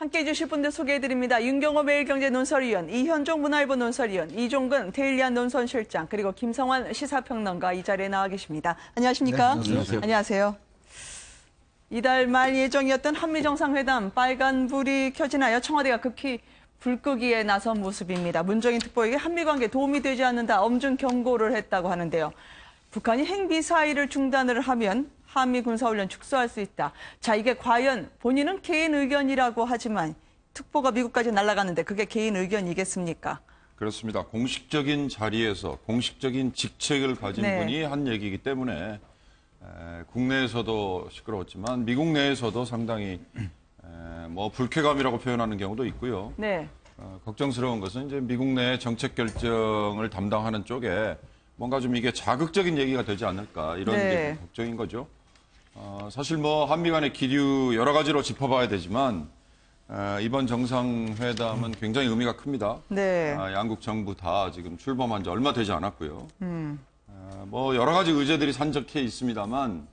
함께해 주실 분들 소개해드립니다. 윤경호 매일경제 논설위원, 이현종 문화일보 논설위원, 이종근 데일리안 논설실장, 그리고 김성환 시사평론가 이 자리에 나와 계십니다. 안녕하십니까? 네, 안녕하세요. 안녕하세요. 이달 말 예정이었던 한미정상회담 빨간불이 켜지나요? 청와대가 급히 불끄기에 나선 모습입니다. 문정인 특보에게 한미관계에 도움이 되지 않는다 엄중 경고를 했다고 하는데요. 북한이 핵미사일을 중단을 하면 한미 군사훈련 축소할 수 있다. 자, 이게 과연 본인은 개인 의견이라고 하지만 특보가 미국까지 날아가는데 그게 개인 의견이겠습니까? 그렇습니다. 공식적인 자리에서 공식적인 직책을 가진 분이 한 얘기이기 때문에 국내에서도 시끄러웠지만 미국 내에서도 상당히 불쾌감이라고 표현하는 경우도 있고요. 네. 걱정스러운 것은 이제 미국 내 정책 결정을 담당하는 쪽에 뭔가 좀 이게 자극적인 얘기가 되지 않을까 이런 게 걱정인 거죠. 사실 한미 간의 기류 여러 가지로 짚어봐야 되지만 이번 정상회담은 굉장히 의미가 큽니다. 네. 양국 정부 다 지금 출범한 지 얼마 되지 않았고요. 여러 가지 의제들이 산적해 있습니다만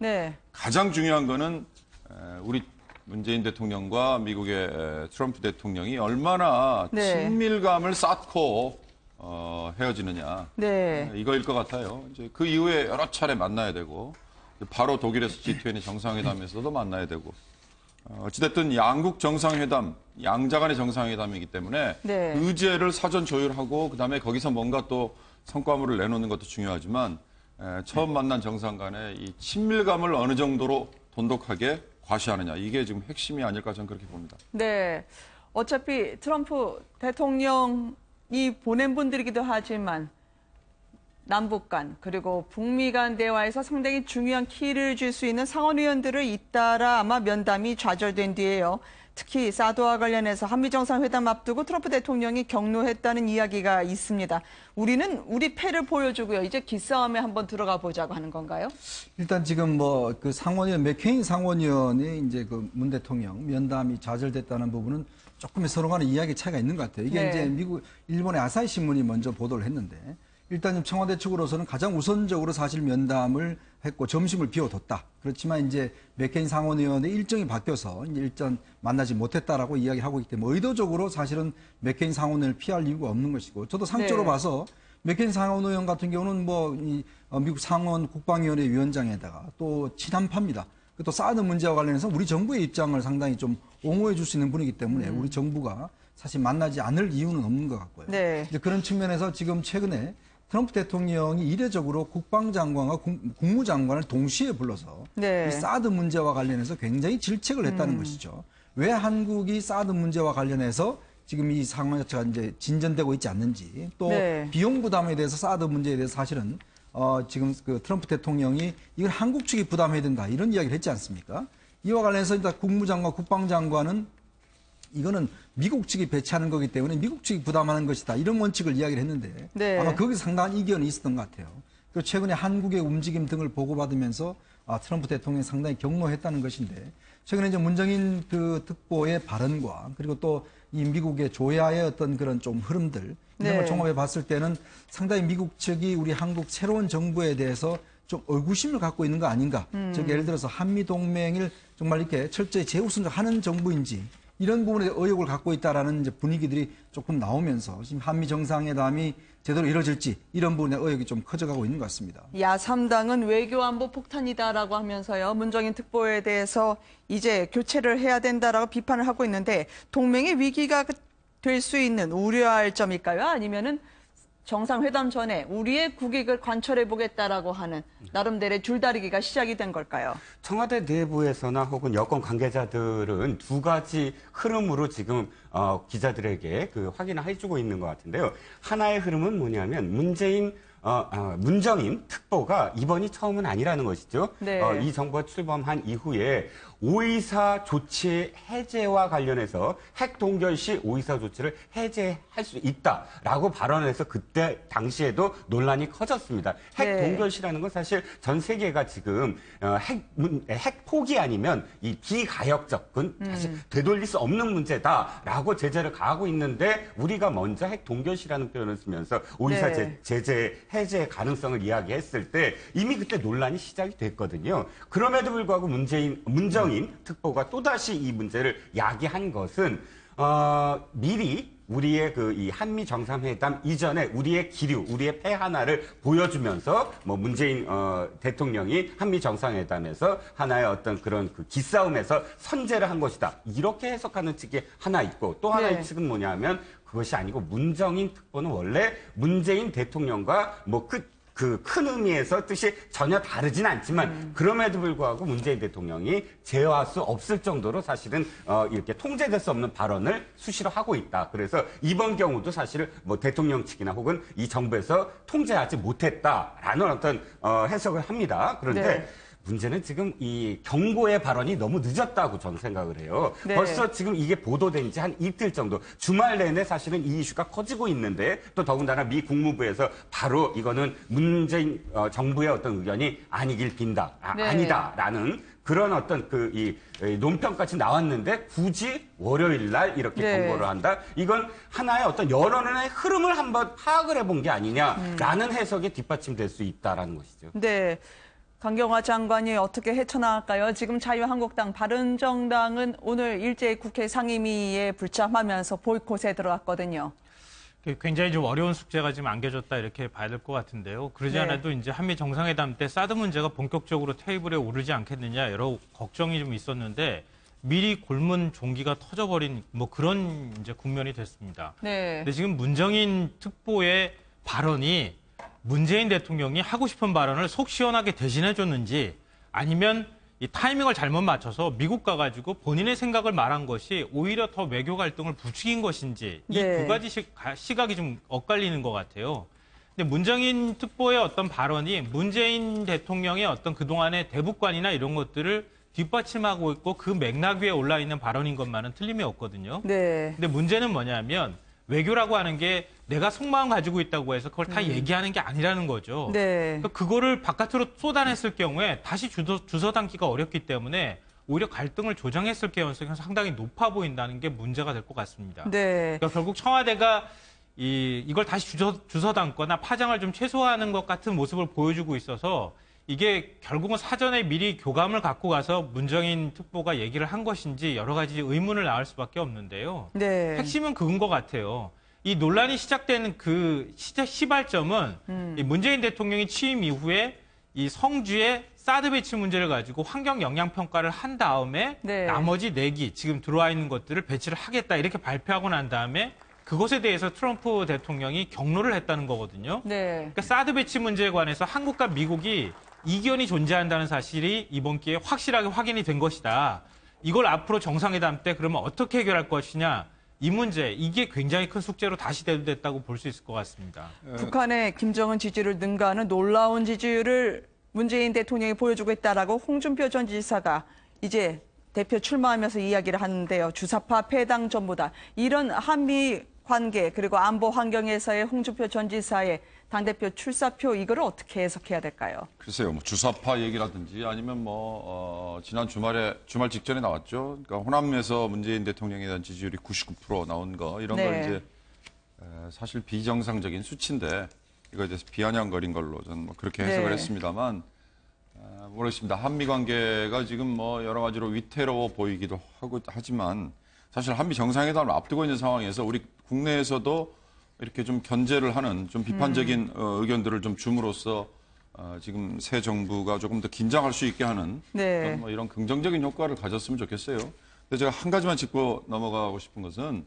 가장 중요한 거는 우리 문재인 대통령과 미국의 트럼프 대통령이 얼마나 친밀감을 쌓고 헤어지느냐. 이거일 것 같아요. 이제 그 이후에 여러 차례 만나야 되고 바로 독일에서 G20 정상회담에서도 만나야 되고 어찌됐든 양국 정상회담, 양자 간의 정상회담이기 때문에 의제를 사전 조율하고 그다음에 거기서 뭔가 또 성과물을 내놓는 것도 중요하지만 처음 만난 정상 간의 이 친밀감을 어느 정도로 돈독하게 과시하느냐. 이게 지금 핵심이 아닐까 저는 그렇게 봅니다. 네. 어차피 트럼프 대통령이 보낸 분들이기도 하지만 남북 간 그리고 북미 간 대화에서 상당히 중요한 키를 줄 수 있는 상원의원들을 잇따라 아마 면담이 좌절된 뒤에요. 특히 사드와 관련해서 한미 정상회담 앞두고 트럼프 대통령이 격노했다는 이야기가 있습니다. 우리는 우리 패를 보여주고요. 이제 기싸움에 한번 들어가 보자고 하는 건가요? 일단 지금 그 상원의원 맥케인 상원의원이 이제 그 문 대통령 면담이 좌절됐다는 부분은 조금의 서로 간의 이야기 차이가 있는 것 같아요. 이게 이제 일본의 아사히 신문이 먼저 보도를 했는데 일단 청와대 측으로서는 가장 우선적으로 사실 면담을 했고 점심을 비워뒀다. 그렇지만 이제 맥케인 상원의원의 일정이 바뀌어서 이제 일단 만나지 못했다라고 이야기를 하고 있기 때문에 의도적으로 사실은 맥케인 상원의원을 피할 이유가 없는 것이고 저도 상적으로 봐서 맥케인 상원의원 같은 경우는 이 미국 상원 국방위원회 위원장에다가 또 친한파입니다. 또 사드 문제와 관련해서 우리 정부의 입장을 상당히 좀 옹호해 줄 수 있는 분이기 때문에 우리 정부가 사실 만나지 않을 이유는 없는 것 같고요. 이제 그런 측면에서 지금 최근에 트럼프 대통령이 이례적으로 국방장관과 국무장관을 동시에 불러서 이 사드 문제와 관련해서 굉장히 질책을 했다는 것이죠. 왜 한국이 사드 문제와 관련해서 지금 이 상황 자체가 이제 진전되고 있지 않는지 또 비용 부담에 대해서 사드 문제에 대해서 사실은 지금 그 트럼프 대통령이 이걸 한국 측이 부담해야 된다 이런 이야기를 했지 않습니까? 이와 관련해서 일단 국무장관, 국방장관은 이거는 미국 측이 배치하는 거기 때문에 미국 측이 부담하는 것이다. 이런 원칙을 이야기를 했는데 아마 거기서 상당한 이견이 있었던 것 같아요. 그리고 최근에 한국의 움직임 등을 보고받으면서 트럼프 대통령이 상당히 격노했다는 것인데 최근에 이제 문정인 그 특보의 발언과 그리고 또 이 미국의 조야의 어떤 그런 좀 흐름들 이런 걸 종합해 봤을 때는 상당히 미국 측이 우리 한국 새로운 정부에 대해서 좀 의구심을 갖고 있는 거 아닌가. 즉 예를 들어서 한미 동맹을 정말 이렇게 철저히 제우선적 하는 정부인지 이런 부분에 의혹을 갖고 있다라는 이제 분위기들이 조금 나오면서 지금 한미 정상회담이 제대로 이루어질지 이런 부분에 의혹이 좀 커져가고 있는 것 같습니다. 야3당은 외교안보 폭탄이다라고 하면서요. 문정인 특보에 대해서 이제 교체를 해야 된다라고 비판을 하고 있는데 동맹의 위기가 될 수 있는 우려할 점일까요? 아니면은 정상회담 전에 우리의 국익을 관철해보겠다라고 하는 나름대로의 줄다리기가 시작이 된 걸까요? 청와대 내부에서나 혹은 여권 관계자들은 두 가지 흐름으로 지금 기자들에게 확인을 해주고 있는 것 같은데요. 하나의 흐름은 뭐냐면 문정인 특보가 이번이 처음은 아니라는 것이죠. 이 정부가 출범한 이후에 5.24 조치 해제와 관련해서 핵 동결 시 5.24 조치를 해제할 수 있다라고 발언해서 그때 당시에도 논란이 커졌습니다. 핵 동결 시라는 건 사실 전 세계가 지금 핵 포기 아니면 이 비가역적 사실 되돌릴 수 없는 문제다라고 제재를 가하고 있는데 우리가 먼저 핵 동결 시라는 표현을 쓰면서 5.24 제재 해제 가능성을 이야기했을 때 이미 그때 논란이 시작이 됐거든요. 그럼에도 불구하고 문정인 문정인 특보가 또다시 이 문제를 야기한 것은 미리 우리의 이 한미 정상회담 이전에 우리의 기류, 우리의 패 하나를 보여주면서 문재인 대통령이 한미 정상회담에서 하나의 어떤 그런 그 기싸움에서 선제를 한 것이다. 이렇게 해석하는 측이 하나 있고 또 하나의 측은 뭐냐면 그것이 아니고 문정인 특보는 원래 문재인 대통령과 그 큰 의미에서 뜻이 전혀 다르진 않지만 그럼에도 불구하고 문재인 대통령이 제어할 수 없을 정도로 사실은 이렇게 통제될 수 없는 발언을 수시로 하고 있다. 그래서 이번 경우도 사실 대통령 측이나 혹은 이 정부에서 통제하지 못했다라는 어떤 해석을 합니다. 그런데 문제는 지금 이 경고의 발언이 너무 늦었다고 저는 생각을 해요. 벌써 지금 이게 보도된 지 한 이틀 정도, 주말 내내 사실은 이 이슈가 커지고 있는데 또 더군다나 미 국무부에서 바로 이거는 문재인 정부의 어떤 의견이 아니길 빈다, 아니다라는 그런 어떤 이 논평까지 나왔는데 굳이 월요일 날 이렇게 경고를 한다? 이건 하나의 어떤 여론의 흐름을 한번 파악을 해본 게 아니냐라는 해석이 뒷받침될 수 있다라는 것이죠. 네. 강경화 장관이 어떻게 헤쳐나갈까요? 지금 자유한국당, 바른정당은 오늘 일제히 국회 상임위에 불참하면서 보이콧에 들어갔거든요. 굉장히 좀 어려운 숙제가 지금 안겨졌다 이렇게 봐야 될 것 같은데요. 그러지 않아도 이제 한미 정상회담 때 사드 문제가 본격적으로 테이블에 오르지 않겠느냐 여러 걱정이 좀 있었는데 미리 골문 종기가 터져버린 그런 이제 국면이 됐습니다. 근데 지금 문정인 특보의 발언이 문재인 대통령이 하고 싶은 발언을 속 시원하게 대신해줬는지 아니면 이 타이밍을 잘못 맞춰서 미국 가가지고 본인의 생각을 말한 것이 오히려 더 외교 갈등을 부추긴 것인지 이 두 가지 시각이 좀 엇갈리는 것 같아요. 근데 문정인 특보의 어떤 발언이 문재인 대통령의 어떤 그동안의 대북관이나 이런 것들을 뒷받침하고 있고 그 맥락 위에 올라 있는 발언인 것만은 틀림이 없거든요. 근데 문제는 뭐냐면 외교라고 하는 게 내가 속마음 가지고 있다고 해서 그걸 다 얘기하는 게 아니라는 거죠. 그러니까 그거를 바깥으로 쏟아냈을 경우에 다시 주워 담기가 어렵기 때문에 오히려 갈등을 조정했을 가능성이 상당히 높아 보인다는 게 문제가 될 것 같습니다. 그러니까 결국 청와대가 이걸 다시 주워 담거나 파장을 좀 최소화하는 것 같은 모습을 보여주고 있어서 이게 결국은 사전에 미리 교감을 갖고 가서 문정인 특보가 얘기를 한 것인지 여러 가지 의문을 낳을 수밖에 없는데요. 핵심은 그건 것 같아요. 이 논란이 시작되는 그 시발점은 이 문재인 대통령이 취임 이후에 이 성주의 사드 배치 문제를 가지고 환경 영향 평가를 한 다음에 나머지 4기 지금 들어와 있는 것들을 배치를 하겠다 이렇게 발표하고 난 다음에 그것에 대해서 트럼프 대통령이 경로를 했다는 거거든요. 그러니까 사드 배치 문제에 관해서 한국과 미국이 이견이 존재한다는 사실이 이번 기회에 확실하게 확인이 된 것이다. 이걸 앞으로 정상회담 때 그러면 어떻게 해결할 것이냐. 이 문제, 이게 굉장히 큰 숙제로 다시 대두됐다고 볼 수 있을 것 같습니다. 북한의 김정은 지지를 능가하는 놀라운 지지율을 문재인 대통령이 보여주고 있다라고 홍준표 전 지사가 이제 대표 출마하면서 이야기를 하는데요. 주사파 패당 전부다. 이런 한미 관계 그리고 안보 환경에서의 홍준표 전 지사의 당대표 출사표 이거를 어떻게 해석해야 될까요? 글쎄요, 주사파 얘기라든지 아니면 지난 주말 직전에 나왔죠. 그러니까 호남에서 문재인 대통령에 대한 지지율이 99% 나온 거 이런 걸 이제 사실 비정상적인 수치인데 이거에 대해서 비아냥거린 걸로 저는 그렇게 해석을 했습니다만 모르겠습니다. 한미 관계가 지금 여러 가지로 위태로워 보이기도 하지만 사실 한미 정상회담을 앞두고 있는 상황에서 우리 국내에서도 이렇게 좀 견제를 하는 좀 비판적인 의견들을 좀 줌으로써 지금 새 정부가 조금 더 긴장할 수 있게 하는 이런 긍정적인 효과를 가졌으면 좋겠어요. 근데 제가 한 가지만 짚고 넘어가고 싶은 것은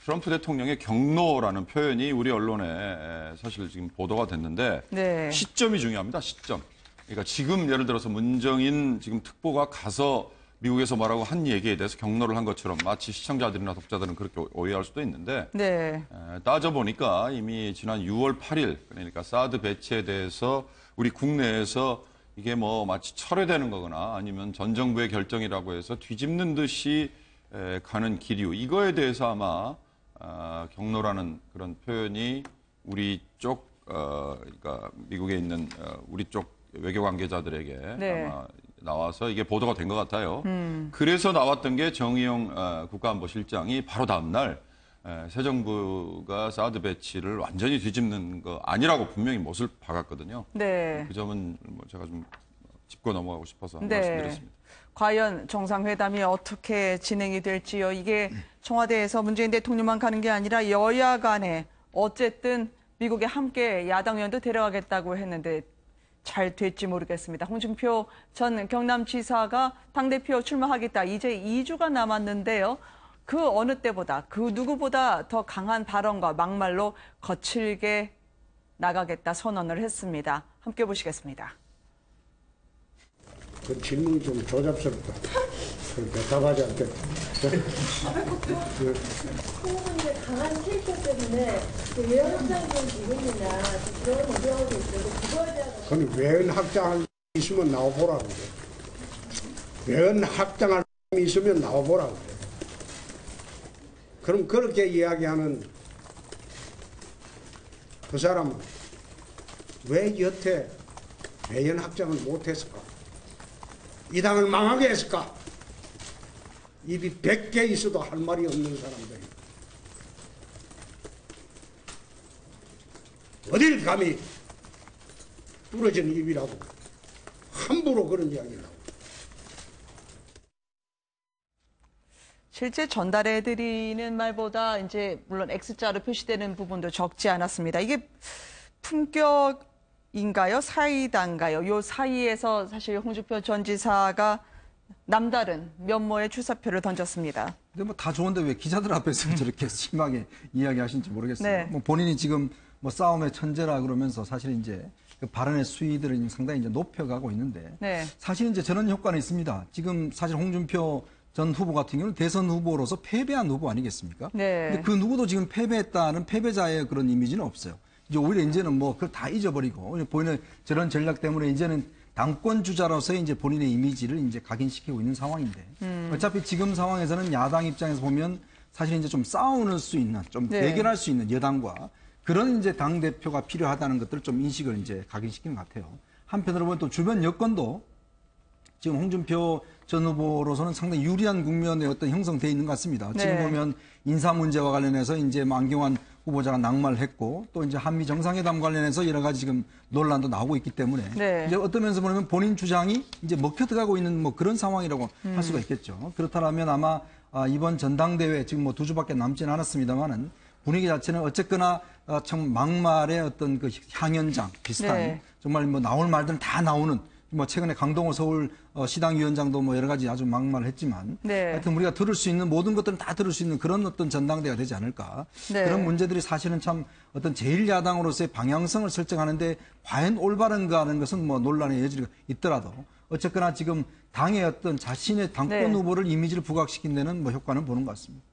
트럼프 대통령의 경로라는 표현이 우리 언론에 사실 지금 보도가 됐는데 시점이 중요합니다. 시점. 그러니까 지금 예를 들어서 문정인 지금 특보가 가서 미국에서 뭐라고 한 얘기에 대해서 경로를 한 것처럼 마치 시청자들이나 독자들은 그렇게 오해할 수도 있는데 따져보니까 이미 지난 6월 8일 그러니까 사드 배치에 대해서 우리 국내에서 이게 마치 철회되는 거거나 아니면 전 정부의 결정이라고 해서 뒤집는 듯이 가는 기류 이거에 대해서 아마 경로라는 그런 표현이 우리 쪽 그러니까 미국에 있는 우리 쪽 외교 관계자들에게 아마 나와서 이게 보도가 된 것 같아요. 그래서 나왔던 게 정의용 국가안보실장이 바로 다음 날 새 정부가 사드 배치를 완전히 뒤집는 거 아니라고 분명히 못을 박았거든요. 그 점은 제가 좀 짚고 넘어가고 싶어서 말씀드렸습니다. 과연 정상회담이 어떻게 진행이 될지요. 이게 청와대에서 문재인 대통령만 가는 게 아니라 여야 간에 어쨌든 미국에 함께 야당 의원도 데려가겠다고 했는데 잘 될지 모르겠습니다. 홍준표 전 경남지사가 당대표 출마하겠다. 이제 2주가 남았는데요. 그 어느 때보다 그 누구보다 더 강한 발언과 막말로 거칠게 나가겠다 선언을 했습니다. 함께 보시겠습니다. 그 질문이 좀 조잡스럽다. 그렇게 답하지 않겠다. 후보님의 강한 캐릭터 때문에 외연 확장이 좀 되겠느냐 그런 우려도 있고 그거에 대한 그건 외연 확장할 있으면 나와보라고 그래. 외연 확장할 있으면 나와보라고 그래. 그럼 그렇게 이야기하는 그 사람은 왜 여태 외연 확장을 못했을까? 이 당을 망하게 했을까? 입이 100개 있어도 할 말이 없는 사람들이 어딜 감히 부러진 입이라고 함부로 그런 이야기를 하고. 실제 전달해드리는 말보다 이제 물론 X자로 표시되는 부분도 적지 않았습니다. 이게 품격인가요? 사이다인가요? 요 사이에서 사실 홍준표 전 지사가 남다른 면모의 출사표를 던졌습니다. 근데 뭐 다 좋은데 왜 기자들 앞에서 저렇게 심하게 이야기하신지 모르겠어요. 네. 뭐 본인이 지금 뭐 싸움의 천재라 그러면서 사실 이제 그 발언의 수위들을 상당히 이제 높여가고 있는데 네. 사실 이제 저런 효과는 있습니다. 지금 사실 홍준표 전 후보 같은 경우는 대선 후보로서 패배한 후보 아니겠습니까? 네. 근데 그 누구도 지금 패배했다는 패배자의 그런 이미지는 없어요. 이제 오히려 이제는 뭐 그걸 다 잊어버리고 보이는 저런 전략 때문에 이제는 당권 주자로서의 이제 본인의 이미지를 이제 각인시키고 있는 상황인데 어차피 지금 상황에서는 야당 입장에서 보면 사실 이제 좀 싸울 수 있는 좀 네. 대결할 수 있는 여당과 그런 이제 당 대표가 필요하다는 것들을 좀 인식을 이제 각인시키는 것 같아요. 한편으로 보면 또 주변 여건도 지금 홍준표 전 후보로서는 상당히 유리한 국면에 어떤 형성되어 있는 것 같습니다. 지금 네. 보면 인사 문제와 관련해서 이제 안경환 후보자가 낙마를 했고 또 이제 한미 정상회담 관련해서 여러 가지 지금 논란도 나오고 있기 때문에 네. 이제 어떤 면에서 보면 본인 주장이 이제 먹혀 들어가고 있는 뭐 그런 상황이라고 할 수가 있겠죠. 그렇다면 아마 이번 전당대회 지금 뭐 2주밖에 남지는 않았습니다만은 분위기 자체는 어쨌거나 참 막말의 어떤 그 향연장 비슷한 네. 정말 뭐 나올 말들은 다 나오는 뭐 최근에 강동호 서울 시당위원장도 뭐 여러 가지 아주 막말을 했지만 네. 하여튼 우리가 들을 수 있는 모든 것들은 다 들을 수 있는 그런 어떤 전당대가 되지 않을까. 네. 그런 문제들이 사실은 참 어떤 제1야당으로서의 방향성을 설정하는데 과연 올바른가 하는 것은 뭐 논란의 여지가 있더라도 어쨌거나 지금 당의 어떤 자신의 당권 네. 후보를 이미지를 부각시킨 데는 뭐 효과는 보는 것 같습니다.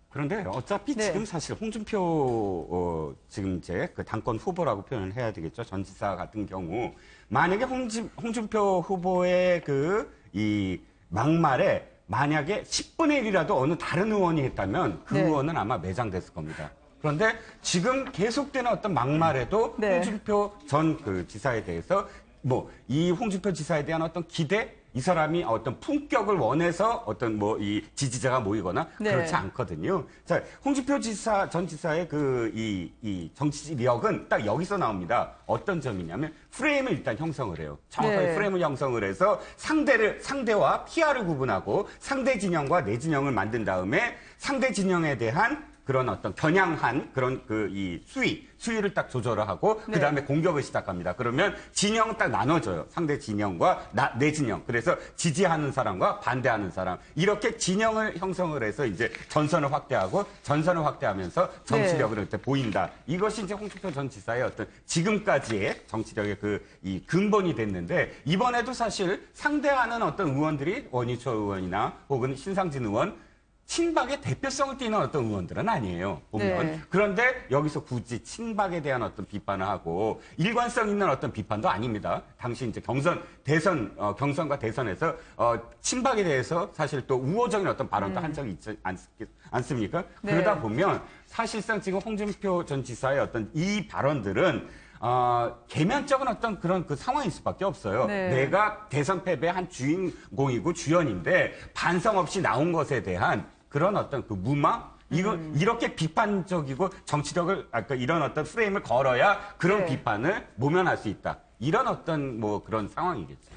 그런데 어차피 네. 지금 사실 홍준표 지금 이제 그 당권 후보라고 표현을 해야 되겠죠. 전 지사 같은 경우 만약에 홍준표 후보의 그 이 막말에 만약에 10분의 1이라도 어느 다른 의원이 했다면 그 네. 의원은 아마 매장됐을 겁니다. 그런데 지금 계속되는 어떤 막말에도 네. 홍준표 전 그 지사에 대해서 뭐 이 홍준표 지사에 대한 어떤 기대, 이 사람이 어떤 품격을 원해서 어떤 뭐 이 지지자가 모이거나 네. 그렇지 않거든요. 자, 홍준표 전 지사의 그 이 정치력은 딱 여기서 나옵니다. 어떤 점이냐면 프레임을 일단 형성을 해요. 정확하게 네. 프레임을 형성을 해서 상대와 피아를 구분하고 상대 진영과 내 진영을 만든 다음에 상대 진영에 대한 그런 어떤 겨냥한 그런 그 이 수위를 딱 조절을 하고 네. 그다음에 공격을 시작합니다. 그러면 진영 딱 나눠져요. 상대 진영과 내 진영. 그래서 지지하는 사람과 반대하는 사람. 이렇게 진영을 형성을 해서 이제 전선을 확대하면서 정치력을 이렇게 보인다. 이것이 이제 홍준표 전 지사의 어떤 지금까지의 정치력의 그 이 근본이 됐는데 이번에도 사실 상대하는 어떤 의원들이 원희초 의원이나 혹은 신상진 의원 친박의 대표성을 띠는 어떤 의원들은 아니에요. 보면. 네. 그런데 여기서 굳이 친박에 대한 어떤 비판을 하고 일관성 있는 어떤 비판도 아닙니다. 당시 이제 경선과 대선에서 친박에 대해서 사실 또 우호적인 어떤 발언도 한 적이 있지 않습니까? 네. 그러다 보면 사실상 지금 홍준표 전 지사의 어떤 이 발언들은 계면적인 어떤 그런 그 상황일 수밖에 없어요. 네. 내가 대선 패배의 한 주인공이고 주연인데 반성 없이 나온 것에 대한 그런 어떤 그 무마? 이렇게 비판적이고 정치력을, 이런 어떤 프레임을 걸어야 그런 네. 비판을 모면할 수 있다. 이런 어떤 뭐 그런 상황이겠죠.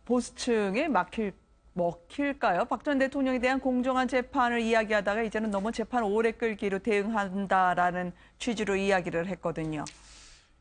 보수층에 막힐 먹힐까요? 박 전 대통령에 대한 공정한 재판을 이야기하다가 이제는 너무 재판 오래 끌기로 대응한다라는 취지로 이야기를 했거든요.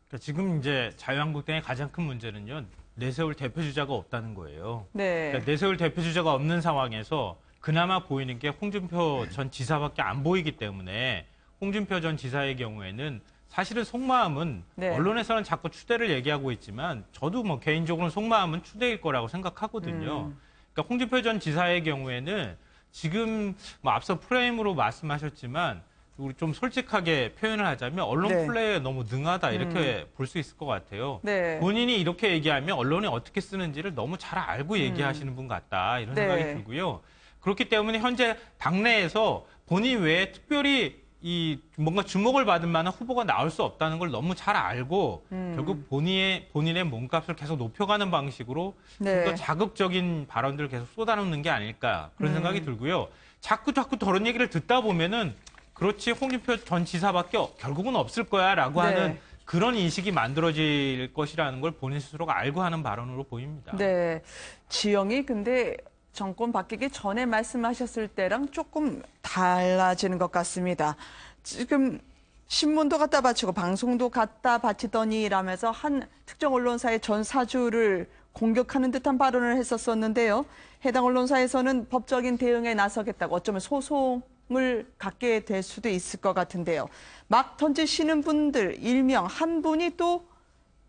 그러니까 지금 이제 자유한국당의 가장 큰 문제는요. 내세울 대표주자가 없다는 거예요. 네. 그러니까 내세울 대표주자가 없는 상황에서 그나마 보이는 게 홍준표 전 지사밖에 안 보이기 때문에 홍준표 전 지사의 경우에는 사실은 속마음은 네. 언론에서는 자꾸 추대를 얘기하고 있지만 저도 뭐 개인적으로는 속마음은 추대일 거라고 생각하거든요. 그러니까 홍준표 전 지사의 경우에는 지금 뭐 앞서 프레임으로 말씀하셨지만 우리 좀 솔직하게 표현을 하자면 언론 네. 플레이에 너무 능하다 이렇게 볼 수 있을 것 같아요. 네. 본인이 이렇게 얘기하면 언론이 어떻게 쓰는지를 너무 잘 알고 얘기하시는 분 같다 이런 생각이 네. 들고요. 그렇기 때문에 현재 당내에서 본인 외에 특별히 이 뭔가 주목을 받을 만한 후보가 나올 수 없다는 걸 너무 잘 알고 결국 본인의 몸값을 계속 높여가는 방식으로 네. 좀 더 자극적인 발언들을 계속 쏟아놓는 게 아닐까 그런 생각이 들고요. 자꾸 저런 얘기를 듣다 보면은 그렇지 홍준표 전 지사밖에 결국은 없을 거야라고 네. 하는 그런 인식이 만들어질 것이라는 걸 본인 스스로가 알고 하는 발언으로 보입니다. 네. 지형이 근데 정권 바뀌기 전에 말씀하셨을 때랑 조금 달라지는 것 같습니다. 지금 신문도 갖다 바치고 방송도 갖다 바치더니 이라면서 한 특정 언론사의 전 사주를 공격하는 듯한 발언을 했었었는데요. 해당 언론사에서는 법적인 대응에 나서겠다고 어쩌면 소송을 갖게 될 수도 있을 것 같은데요. 막 던지시는 분들 일명 한 분이 또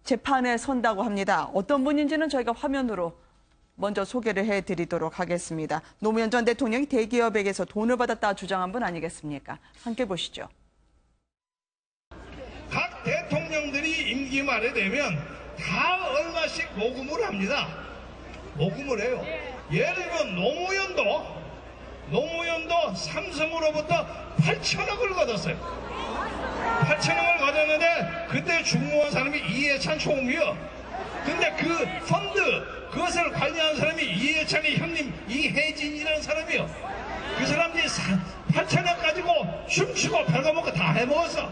재판에 선다고 합니다. 어떤 분인지는 저희가 화면으로 먼저 소개를 해드리도록 하겠습니다. 노무현 전 대통령이 대기업에게서 돈을 받았다 주장한 분 아니겠습니까? 함께 보시죠. 각 대통령들이 임기 말에 되면 다 얼마씩 모금을 합니다. 모금을 해요. 예를 들면 노무현도 삼성으로부터 8천억을 받았어요. 8천억을 받았는데 그때 중무한 사람이 이해찬 총리요. 근데 그 펀드 그것을 관리하는 사람이 이해찬의 형님 이혜진이라는 사람이요. 그 사람들이 8천억 가지고 춤추고 별거먹고 다 해먹었어.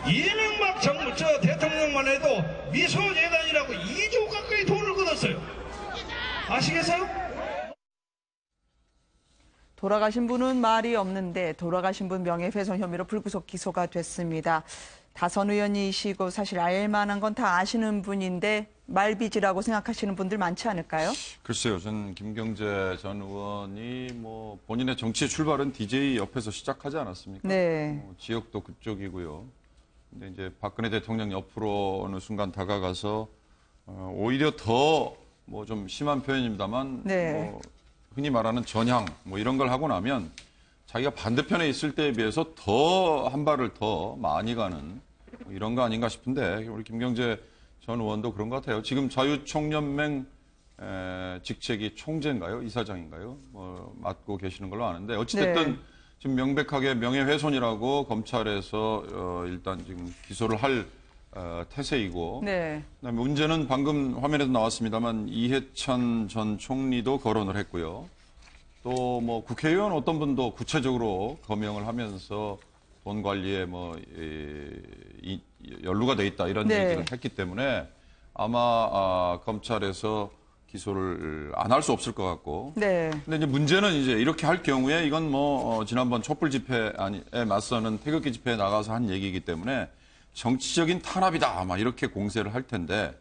이명박 정부 저 대통령만 해도 미소재단이라고 2조 가까이 돈을 걷었어요. 아시겠어요? 돌아가신 분은 말이 없는데 돌아가신 분 명예훼손 혐의로 불구속 기소가 됐습니다. 다선 의원이시고 사실 알만한 건 다 아시는 분인데 말빚이라고 생각하시는 분들 많지 않을까요? 글쎄요. 전 김경재 전 의원이 뭐 본인의 정치의 출발은 DJ 옆에서 시작하지 않았습니까? 네. 지역도 그쪽이고요. 근데 이제 박근혜 대통령 옆으로 어느 순간 다가가서 오히려 더 뭐 좀 심한 표현입니다만 네. 뭐 흔히 말하는 전향 뭐 이런 걸 하고 나면 자기가 반대편에 있을 때에 비해서 더 한 발을 더 많이 가는 뭐 이런 거 아닌가 싶은데 우리 김경재 전 의원도 그런 것 같아요. 지금 자유총연맹 직책이 총재인가요? 이사장인가요? 뭐 맡고 계시는 걸로 아는데 어찌됐든 네. 지금 명백하게 명예훼손이라고 검찰에서 일단 지금 기소를 할 태세이고 네. 그다음에 문제는 방금 화면에도 나왔습니다만 이해찬 전 총리도 거론을 했고요. 또 뭐 국회의원 어떤 분도 구체적으로 거명을 하면서 돈 관리에 뭐 연루가 돼 있다 이런 네. 얘기를 했기 때문에 아마 검찰에서 기소를 안 할 수 없을 것 같고. 네. 근데 이제 문제는 이제 이렇게 할 경우에 이건 뭐 지난번 촛불 집회에 맞서는 태극기 집회에 나가서 한 얘기이기 때문에 정치적인 탄압이다 아마 이렇게 공세를 할 텐데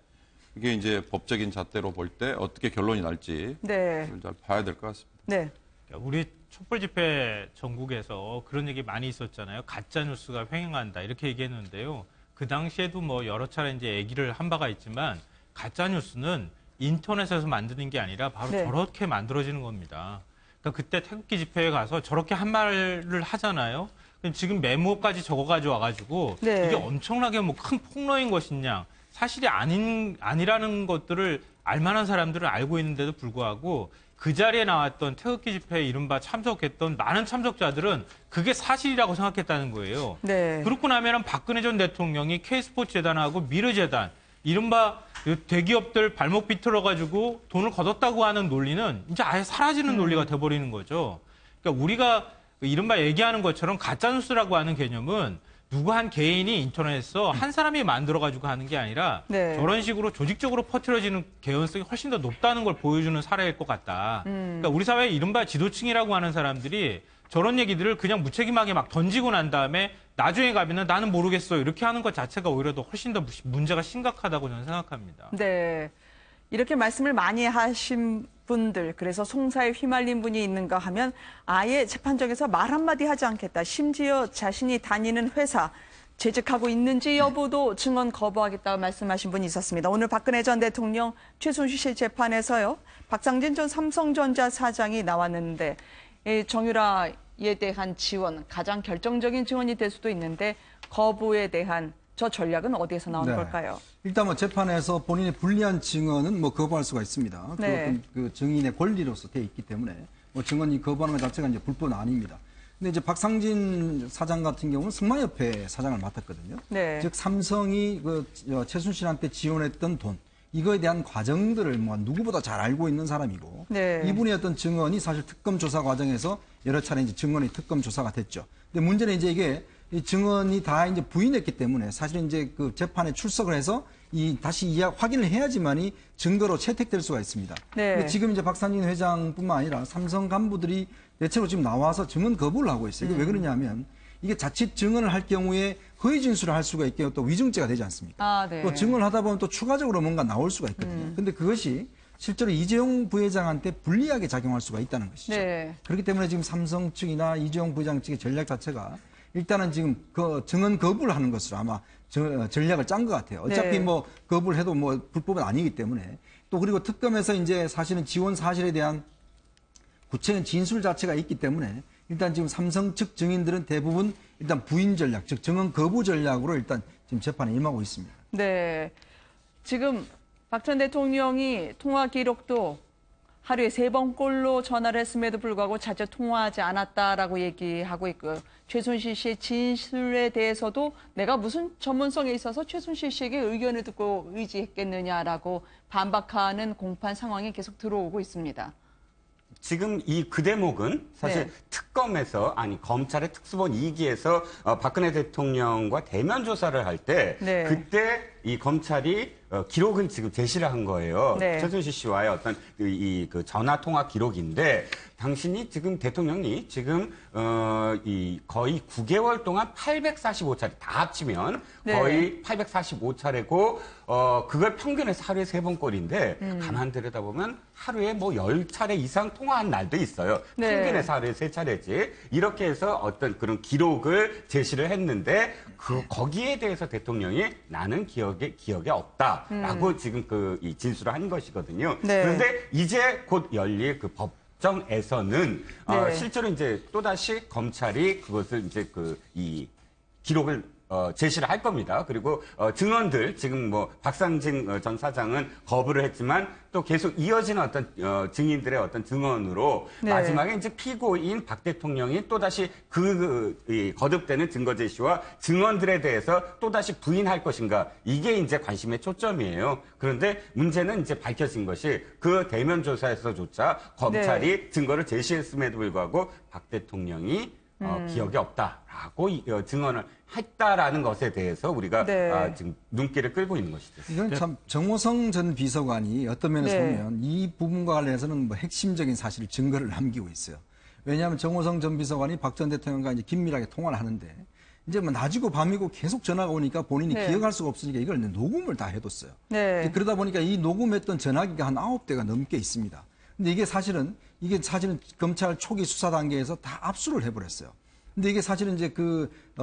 이게 이제 법적인 잣대로 볼 때 어떻게 결론이 날지 네. 잘 봐야 될 것 같습니다. 네. 우리 촛불 집회 전국에서 그런 얘기 많이 있었잖아요. 가짜 뉴스가 횡행한다 이렇게 얘기했는데요. 그 당시에도 뭐 여러 차례 이제 얘기를 한 바가 있지만 가짜 뉴스는 인터넷에서 만드는 게 아니라 바로 네. 저렇게 만들어지는 겁니다. 그러니까 그때 태극기 집회에 가서 저렇게 한 말을 하잖아요. 지금 메모까지 적어가지고 와가지고 네. 이게 엄청나게 뭐 큰 폭로인 것이냐 사실이 아니라는 것들을 알만한 사람들은 알고 있는데도 불구하고 그 자리에 나왔던 태극기 집회에 이른바 참석했던 많은 참석자들은 그게 사실이라고 생각했다는 거예요. 네. 그렇고 나면 박근혜 전 대통령이 K스포츠재단하고 미르재단 이른바 대기업들 발목 비틀어가지고 돈을 걷었다고 하는 논리는 이제 아예 사라지는 논리가 돼버리는 거죠. 그러니까 우리가 이른바 얘기하는 것처럼 가짜뉴스라고 하는 개념은 누구 한 개인이 인터넷에서 한 사람이 만들어가지고 하는 게 아니라 네. 저런 식으로 조직적으로 퍼뜨려지는 개연성이 훨씬 더 높다는 걸 보여주는 사례일 것 같다. 그러니까 우리 사회 이른바 지도층이라고 하는 사람들이 저런 얘기들을 그냥 무책임하게 막 던지고 난 다음에 나중에 가면은 나는 모르겠어 이렇게 하는 것 자체가 오히려 더 훨씬 더 문제가 심각하다고 저는 생각합니다. 네. 이렇게 말씀을 많이 하신 분들, 그래서 송사에 휘말린 분이 있는가 하면 아예 재판정에서 말 한마디 하지 않겠다. 심지어 자신이 다니는 회사, 재직하고 있는지 여부도 증언 거부하겠다고 말씀하신 분이 있었습니다. 오늘 박근혜 전 대통령 최순실 씨 재판에서요. 박상진 전 삼성전자 사장이 나왔는데 정유라에 대한 지원, 가장 결정적인 지원이 될 수도 있는데 거부에 대한 저 전략은 어디에서 나오는 걸까요? 일단 뭐 재판에서 본인의 불리한 증언은 뭐 거부할 수가 있습니다. 네. 그 증인의 권리로서 돼 있기 때문에 뭐 증언이 거부하는 것 자체가 이제 불법은 아닙니다. 근데 이제 박상진 사장 같은 경우는 승마협회 사장을 맡았거든요. 네. 즉 삼성이 그 최순실한테 지원했던 돈 이거에 대한 과정들을 뭐 누구보다 잘 알고 있는 사람이고 네. 이분의 어떤 증언이 사실 특검 조사 과정에서 여러 차례 이제 증언이 특검 조사가 됐죠. 근데 문제는 이제 이게 이 증언이 다 이제 부인했기 때문에 사실은 이제 그 재판에 출석을 해서 다시 확인을 해야지만이 증거로 채택될 수가 있습니다. 네. 근데 지금 이제 박상진 회장뿐만 아니라 삼성 간부들이 대체로 지금 나와서 증언 거부를 하고 있어요. 이게 왜 그러냐면 이게 자칫 증언을 할 경우에 허위 진술을 할 수가 있게 또 위증죄가 되지 않습니까? 아, 네. 또 증언을 하다 보면 또 추가적으로 뭔가 나올 수가 있거든요. 근데 그것이 실제로 이재용 부회장한테 불리하게 작용할 수가 있다는 것이죠. 네. 그렇기 때문에 지금 삼성 측이나 이재용 부회장 측의 전략 자체가 일단은 지금 그 증언 거부를 하는 것으로 아마 전략을 짠 것 같아요. 어차피 네. 뭐 거부를 해도 뭐 불법은 아니기 때문에 또 그리고 특검에서 이제 사실은 지원 사실에 대한 구체적인 진술 자체가 있기 때문에 일단 지금 삼성 측 증인들은 대부분 일단 부인 전략, 즉 증언 거부 전략으로 일단 지금 재판에 임하고 있습니다. 네. 지금 박 전 대통령이 통화 기록도 하루에 3번꼴로 전화를 했음에도 불구하고 자주 통화하지 않았다라고 얘기하고 있고요. 최순실 씨의 진술에 대해서도 내가 무슨 전문성에 있어서 최순실 씨에게 의견을 듣고 의지했겠느냐라고 반박하는 공판 상황이 계속 들어오고 있습니다. 지금 그 대목은 사실 네. 특검에서 검찰의 특수본 2기에서 박근혜 대통령과 대면 조사를 할 때 네. 그때 이 검찰이 기록을 지금 제시를 한 거예요. 네. 최순실 씨와의 어떤 그 전화 통화 기록인데 당신이 지금 대통령이 지금 거의 9개월 동안 845차례 다 합치면 네. 거의 845차례고 그걸 평균해서 하루에 3번꼴인데 가만 들여다보면 하루에 뭐 10차례 이상 통화한 날도 있어요. 네. 평균해서 하루에 3차례지. 이렇게 해서 어떤 그런 기록을 제시를 했는데 거기에 대해서 대통령이 나는 기억에 없다라고 지금 이 진술을 한 것이거든요. 네. 그런데 이제 곧 열릴 그 법정에서는 네. 실제로 이제 또다시 검찰이 그것을 이제 이 기록을 제시를 할 겁니다. 그리고 증언들 지금 뭐 박상진 전 사장은 거부를 했지만 또 계속 이어지는 어떤 증인들의 어떤 증언으로 네. 마지막에 이제 피고인 박 대통령이 또다시 이 거듭되는 증거 제시와 증언들에 대해서 또다시 부인할 것인가 이게 이제 관심의 초점이에요. 그런데 문제는 이제 밝혀진 것이 그 대면 조사에서조차 검찰이 증거를 제시했음에도 불구하고 박 대통령이 기억이 없다라고 증언을 했다라는 것에 대해서 우리가 네. 지금 눈길을 끌고 있는 것이죠. 이건 참 정호성 전 비서관이 어떤 면에서 네. 보면 이 부분과 관련해서는 뭐 핵심적인 사실 증거를 남기고 있어요. 왜냐하면 정호성 전 비서관이 박 전 대통령과 이제 긴밀하게 통화를 하는데 이제 뭐 낮이고 밤이고 계속 전화가 오니까 본인이 네. 기억할 수가 없으니까 이걸 녹음을 다 해뒀어요. 네. 그러다 보니까 이 녹음했던 전화기가 한 9대가 넘게 있습니다. 근데 이게 사실은 검찰 초기 수사 단계에서 다 압수를 해버렸어요. 근데 이게 사실은 이제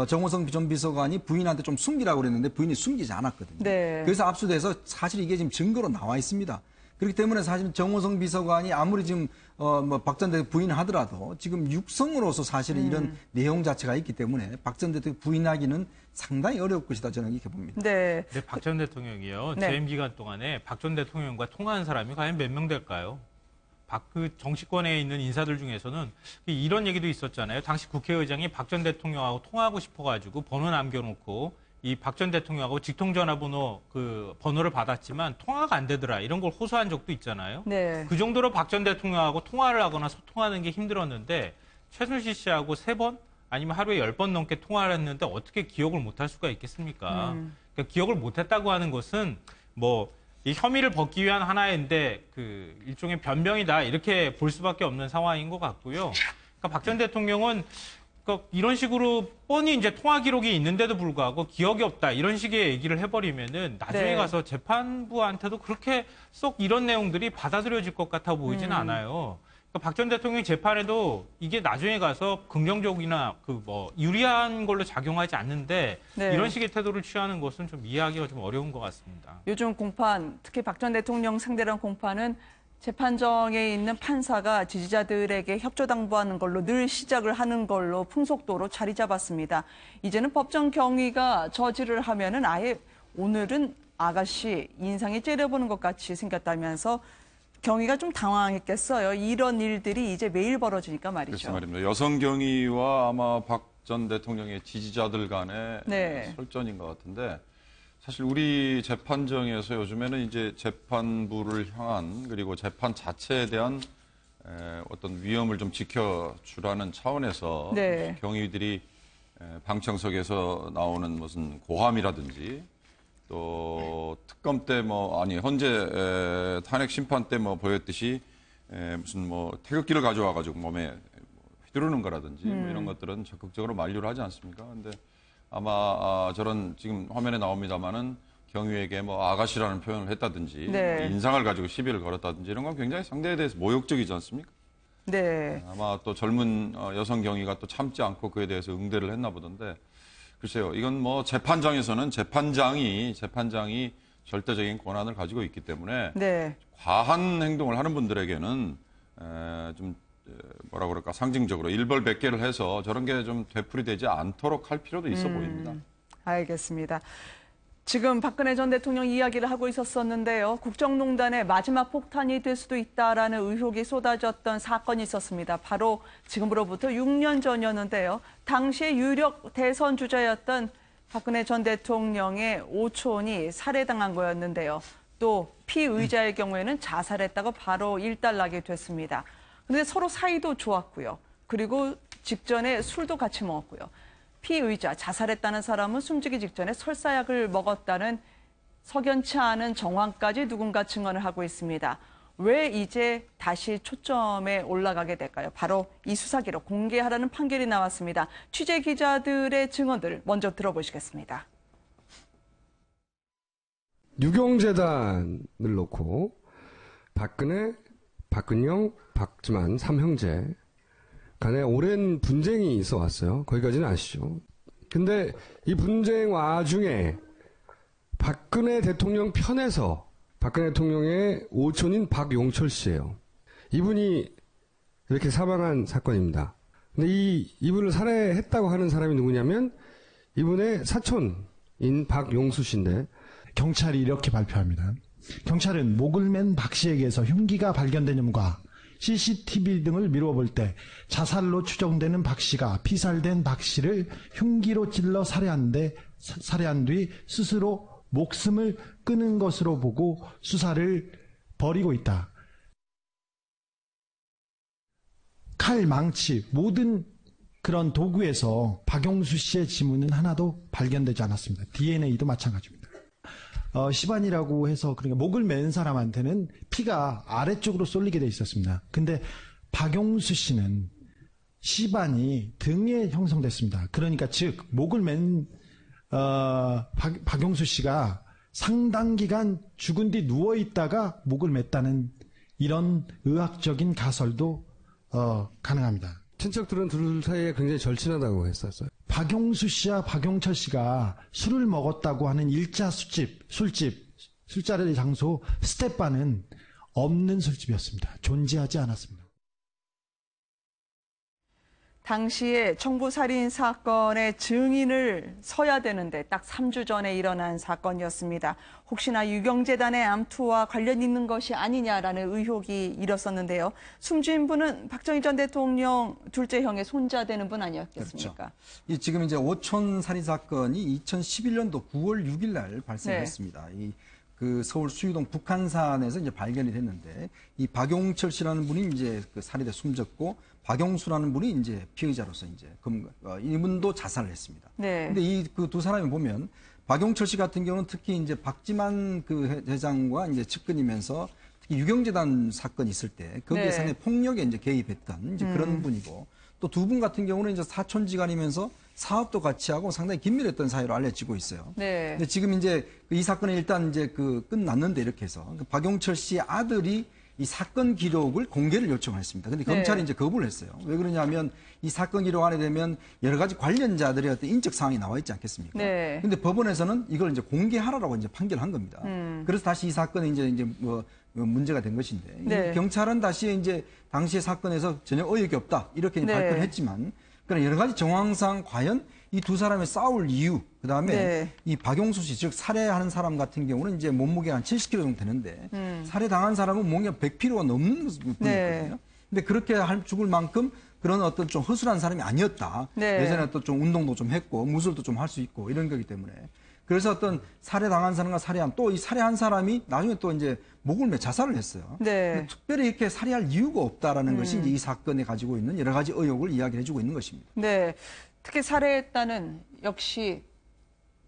정호성 전 비서관이 부인한테 좀 숨기라고 그랬는데 부인이 숨기지 않았거든요. 네. 그래서 압수돼서 사실 이게 지금 증거로 나와 있습니다. 그렇기 때문에 사실 정호성 비서관이 아무리 지금 박 전 대통령 부인하더라도 지금 육성으로서 사실은 이런 내용 자체가 있기 때문에 박 전 대통령 부인하기는 상당히 어려울 것이다 저는 이렇게 봅니다. 네. 근데 박 전 대통령이요. 네. 재임 기간 동안에 박 전 대통령과 통화한 사람이 과연 몇 명 될까요? 그 정치권에 있는 인사들 중에서는 이런 얘기도 있었잖아요. 당시 국회의장이 박 전 대통령하고 통화하고 싶어가지고 번호 남겨놓고 이 박 전 대통령하고 직통전화번호 번호를 받았지만 통화가 안 되더라 이런 걸 호소한 적도 있잖아요. 네. 그 정도로 박 전 대통령하고 통화를 하거나 소통하는 게 힘들었는데 최순실 씨하고 3번 아니면 하루에 10번 넘게 통화를 했는데 어떻게 기억을 못할 수가 있겠습니까? 그러니까 기억을 못했다고 하는 것은 뭐 이 혐의를 벗기 위한 하나인데 그 일종의 변명이다 이렇게 볼 수밖에 없는 상황인 것 같고요. 그러니까 박 전 대통령은 이런 식으로 뻔히 이제 통화 기록이 있는데도 불구하고 기억이 없다 이런 식의 얘기를 해버리면은 나중에 네. 가서 재판부한테도 그렇게 쏙 이런 내용들이 받아들여질 것 같아 보이지는 않아요. 그러니까 박 전 대통령 재판에도 이게 나중에 가서 긍정적이나 유리한 걸로 작용하지 않는데 네. 이런 식의 태도를 취하는 것은 좀 이해하기가 좀 어려운 것 같습니다. 요즘 공판, 특히 박 전 대통령 상대로 한 공판은 재판정에 있는 판사가 지지자들에게 협조당부하는 걸로 늘 시작을 하는 걸로 풍속도로 자리 잡았습니다. 이제는 법정 경위가 저지를 하면은 아예 오늘은 아가씨 인상이 째려보는 것 같이 생겼다면서 경위가 좀 당황했겠어요. 이런 일들이 이제 매일 벌어지니까 말이죠. 그래서 말입니다. 여성 경위와 아마 박 전 대통령의 지지자들 간의 네. 설전인 것 같은데 사실 우리 재판정에서 요즘에는 이제 재판부를 향한 그리고 재판 자체에 대한 어떤 위험을 좀 지켜주라는 차원에서 네. 경위들이 방청석에서 나오는 무슨 고함이라든지 또 특검 때 헌재 탄핵 심판 때 보였듯이 무슨 태극기를 가져와가지고 몸에 휘두르는 거라든지 이런 것들은 적극적으로 만류를 하지 않습니까? 근데 아마 저런 지금 화면에 나옵니다만은 경위에게 아가씨라는 표현을 했다든지 네. 인상을 가지고 시비를 걸었다든지 이런 건 굉장히 상대에 대해서 모욕적이지 않습니까? 네. 아마 또 젊은 여성 경위가 또 참지 않고 그에 대해서 응대를 했나 보던데 글쎄요, 이건 재판장에서는 재판장이 절대적인 권한을 가지고 있기 때문에 네. 과한 행동을 하는 분들에게는 좀 뭐라 그럴까 상징적으로 일벌백계를 해서 저런 게 좀 되풀이되지 않도록 할 필요도 있어 보입니다. 알겠습니다. 지금 박근혜 전 대통령 이야기를 하고 있었는데요. 국정농단의 마지막 폭탄이 될 수도 있다라는 의혹이 쏟아졌던 사건이 있었습니다. 바로 지금으로부터 6년 전이었는데요. 당시에 유력 대선 주자였던 박근혜 전 대통령의 오촌이 살해당한 거였는데요. 또 피의자의 경우에는 자살했다고 바로 일단락이 됐습니다. 그런데 서로 사이도 좋았고요. 그리고 직전에 술도 같이 먹었고요. 피의자, 자살했다는 사람은 숨지기 직전에 설사약을 먹었다는 석연치 않은 정황까지 누군가 증언을 하고 있습니다. 왜 이제 다시 초점에 올라가게 될까요? 바로 이 수사 기록 공개하라는 판결이 나왔습니다. 취재 기자들의 증언들 먼저 들어보시겠습니다. 유경재단을 놓고 박근혜, 박근영, 박지만 삼형제 간에 오랜 분쟁이 있어 왔어요. 거기까지는 아시죠? 근데 이 분쟁 와중에 박근혜 대통령 편에서 박근혜 대통령의 오촌인 박용철 씨예요. 이분이 이렇게 사망한 사건입니다. 근데 이분을 살해했다고 하는 사람이 누구냐면 이분의 사촌인 박용수 씨인데 경찰이 이렇게 발표합니다. 경찰은 목을 맨 박 씨에게서 흉기가 발견된 점과 CCTV 등을 미뤄볼 때 자살로 추정되는 박 씨가 피살된 박 씨를 흉기로 찔러 살해한 뒤 스스로 목숨을 끊은 것으로 보고 수사를 벌이고 있다. 칼, 망치, 모든 그런 도구에서 박용수 씨의 지문은 하나도 발견되지 않았습니다. DNA도 마찬가지입니다. 시반이라고 해서 그러니까 목을 맨 사람한테는 피가 아래쪽으로 쏠리게 돼 있었습니다. 근데 박용수 씨는 시반이 등에 형성됐습니다. 그러니까 즉 목을 맨 박용수 씨가 상당 기간 죽은 뒤 누워 있다가 목을 맸다는 이런 의학적인 가설도 가능합니다. 친척들은 둘 사이에 굉장히 절친하다고 했었어요. 박용수 씨와 박용철 씨가 술을 먹었다고 하는 일자 술자리 장소 스텝바는 없는 술집이었습니다. 존재하지 않았습니다. 당시에 청부살인 사건의 증인을 서야 되는데 딱 3주 전에 일어난 사건이었습니다. 혹시나 유경재단의 암투와 관련 있는 것이 아니냐라는 의혹이 일었었는데요. 숨진 분은 박정희 전 대통령 둘째 형의 손자 되는 분 아니었겠습니까? 그렇죠. 지금 이제 오촌 살인 사건이 2011년도 9월 6일 날 발생했습니다. 네. 그 서울 수유동 북한산에서 이제 발견이 됐는데 이 박용철 씨라는 분이 이제 그 살해돼 숨졌고 박용수라는 분이 이제 피의자로서 이제 이분도 자살을 했습니다. 네. 근데 이 그 두 사람이 보면 박용철 씨 같은 경우는 특히 이제 박지만 그 회장과 이제 측근이면서 특히 유경재단 사건이 있을 때 거기에 네. 상당히 폭력에 이제 개입했던 이제 그런 분이고 또 두 분 같은 경우는 이제 사촌지간이면서 사업도 같이 하고 상당히 긴밀했던 사이로 알려지고 있어요. 네. 근데 지금 이제 이 사건이 일단 이제 끝났는데 이렇게 해서 박용철 씨의 아들이 이 사건 기록을 공개를 요청했습니다. 근데 검찰이 네. 이제 거부를 했어요. 왜 그러냐면 이 사건 기록 안에 되면 여러 가지 관련자들의 어떤 인적 사항이 나와 있지 않겠습니까? 네. 근데 법원에서는 이걸 이제 공개하라고 이제 판결한 겁니다. 그래서 다시 이 사건이 이제 문제가 된 것인데 네. 경찰은 다시 이제 당시의 사건에서 전혀 의혹이 없다 이렇게 네. 발표를 했지만 그러나 여러 가지 정황상 과연 이 두 사람의 싸울 이유, 그 다음에 네. 이 박용수 씨, 즉 살해하는 사람 같은 경우는 이제 몸무게가 한 70kg 정도 되는데 살해당한 사람은 몸무게가 100kg가 넘는 분이거든요. 네. 근데 그렇게 죽을 만큼 그런 어떤 좀 허술한 사람이 아니었다. 네. 예전에 또 좀 운동도 좀 했고 무술도 좀 할 수 있고 이런 거기 때문에 그래서 어떤 살해당한 사람과 살해한 또 이 살해한 사람이 나중에 또 이제 목을 매 자살을 했어요. 네. 특별히 이렇게 살해할 이유가 없다라는 것이 이제 이 사건에 가지고 있는 여러 가지 의혹을 이야기해주고 있는 것입니다. 네. 특히 살해했다는 역시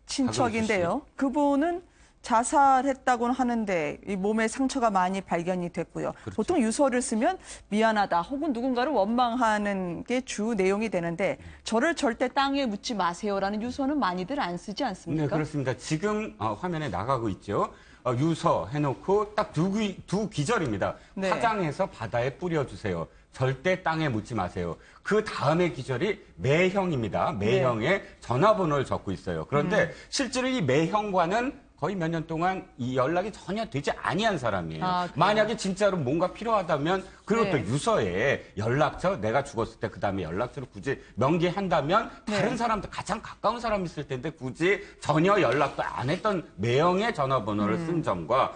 친척인데요. 그분은 자살했다고는 하는데 이 몸에 상처가 많이 발견이 됐고요. 그렇죠. 보통 유서를 쓰면 미안하다 혹은 누군가를 원망하는 게 주 내용이 되는데 저를 절대 땅에 묻지 마세요라는 유서는 많이들 안 쓰지 않습니까? 네, 그렇습니다. 지금 화면에 나가고 있죠. 유서 해놓고 딱 두 기절입니다. 네. 화장해서 바다에 뿌려주세요. 절대 땅에 묻지 마세요. 그 다음에 기절이 매형입니다. 매형의 전화번호를 적고 있어요. 그런데 실제로 이 매형과는 거의 몇 년 동안 이 연락이 전혀 되지 아니한 사람이에요. 만약에 진짜로 뭔가 필요하다면 그리고 네. 또 유서에 연락처 내가 죽었을 때 그다음에 연락처를 굳이 명기한다면 다른 사람들 가장 가까운 사람이 있을 텐데 굳이 전혀 연락도 안 했던 매형의 전화번호를 쓴 점과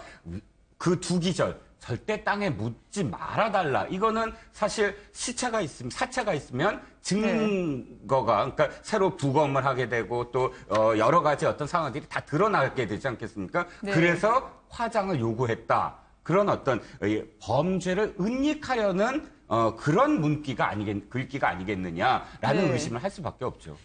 그 두 기절 절대 땅에 묻지 말아달라. 이거는 사실 사체가 있으면 증거가, 그러니까 새로 부검을 하게 되고 또 여러 가지 어떤 상황들이 다 드러나게 되지 않겠습니까? 네. 그래서 화장을 요구했다. 그런 어떤 범죄를 은닉하려는 그런 글귀가 아니겠느냐라는 네. 의심을 할 수밖에 없죠.